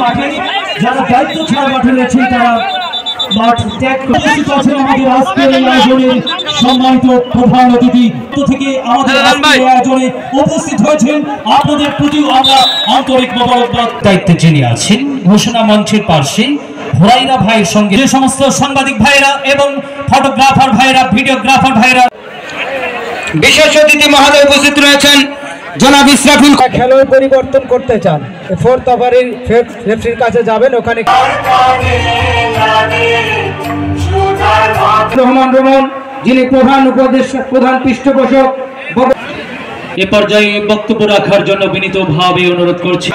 মাঠে যারা দায়িত্ব ছাড়া মাঠে রয়েছেন তারা মাঠ ত্যাগ করছেন। আমাদের আজকের এই আয়োজনের সম্মানিত প্রধান অতিথি থেকে আমাদের আয়োজনে উপস্থিত হয়েছেন, আপনাদের প্রতি আমরা আন্তরিক মোবারকবাদ। দায়িত্বে যিনি আছেন ঘোষণা মঞ্চের পাশে হুরাইরা ভাইয়ের সঙ্গে যে সমস্ত সাংবাদিক ভাইরা এবং ফটোগ্রাফার ভাইরা, ভিডিওগ্রাফার ভাইরা, বিশেষ অতিথি মহোদয় উপস্থিত রয়েছেন জনাব ইসরাফিল। খেলোয়াড় পরিবর্তন করতে চান, ফোর্থ ওভারের রেফারির কাছে যাবেন, ওখানে রহমান রমন যিনি প্রধান উপদেষ্টা, প্রধান পৃষ্ঠপোষক, এ পর্যায়ে বক্তব্য রাখার জন্য বিনীতভাবে অনুরোধ করছি,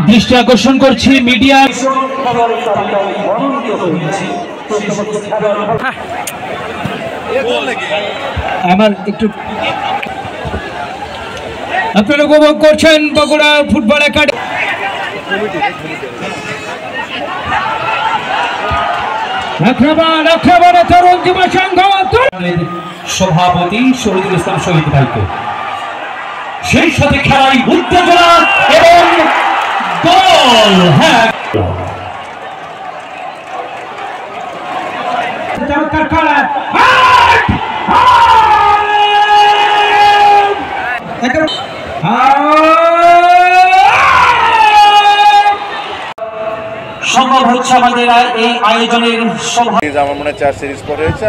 দৃষ্টি আকর্ষণ করছি মিডিয়া। আমার একটু আপনারা উপভোগ করছেন বগুড়া ফুটবল একাডেমি তরুণ যুব সংঘ সভাপতি শহীদুল ইসলাম শহীদ ভাইকে, সেই সাথে খেলায় উত্তেজনা এবং গোল। হ্যাঁ, চমৎকার খেলা সম্ভব হচ্ছে আমাদের এই আয়োজনের সভা। আমার মনে হয় 4 সিরিজ পরে হয়েছে।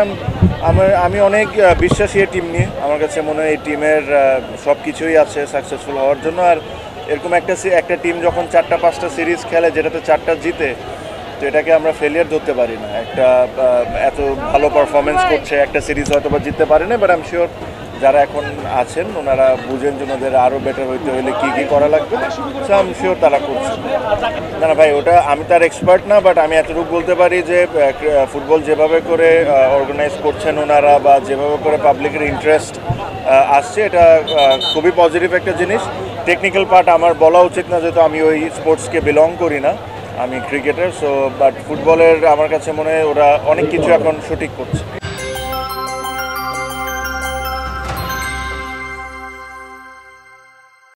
আমি অনেক বিশ্বাসী এই টিম নিয়ে। আমার কাছে মনে হয় এই টিমের সব কিছুই আছে সাকসেসফুল হওয়ার জন্য। আর এরকম একটা টিম যখন 4টা-5টা সিরিজ খেলে যেটাতে 4টা জিতে, তো এটাকে আমরা ফেলিয়ার ধরতে পারি না। একটা এত ভালো পারফরমেন্স করছে, একটা সিরিজ হয়তো বা জিততে পারে না, বাট আই এম শিওর যারা এখন আছেন ওনারা বুঝেন যে ওনাদের আরও বেটার হইতে হলে কী কী করা লাগবে, সো আই এম শিওর তারা করছে। না না ভাই, ওটা আমি তার এক্সপার্ট না, বাট আমি এতটুকু বলতে পারি যে ফুটবল যেভাবে করে অর্গানাইজ করছেন ওনারা, বা যেভাবে করে পাবলিকের ইন্টারেস্ট আসছে, এটা খুবই পজিটিভ একটা জিনিস। টেকনিক্যাল পার্ট আমার বলা উচিত না, যেহেতু আমি ওই স্পোর্টসকে বিলং করি না, আমি ক্রিকেটার। সো বাট ফুটবলের আমার কাছে মনে হয় ওরা অনেক কিছু এখন সঠিক করছে।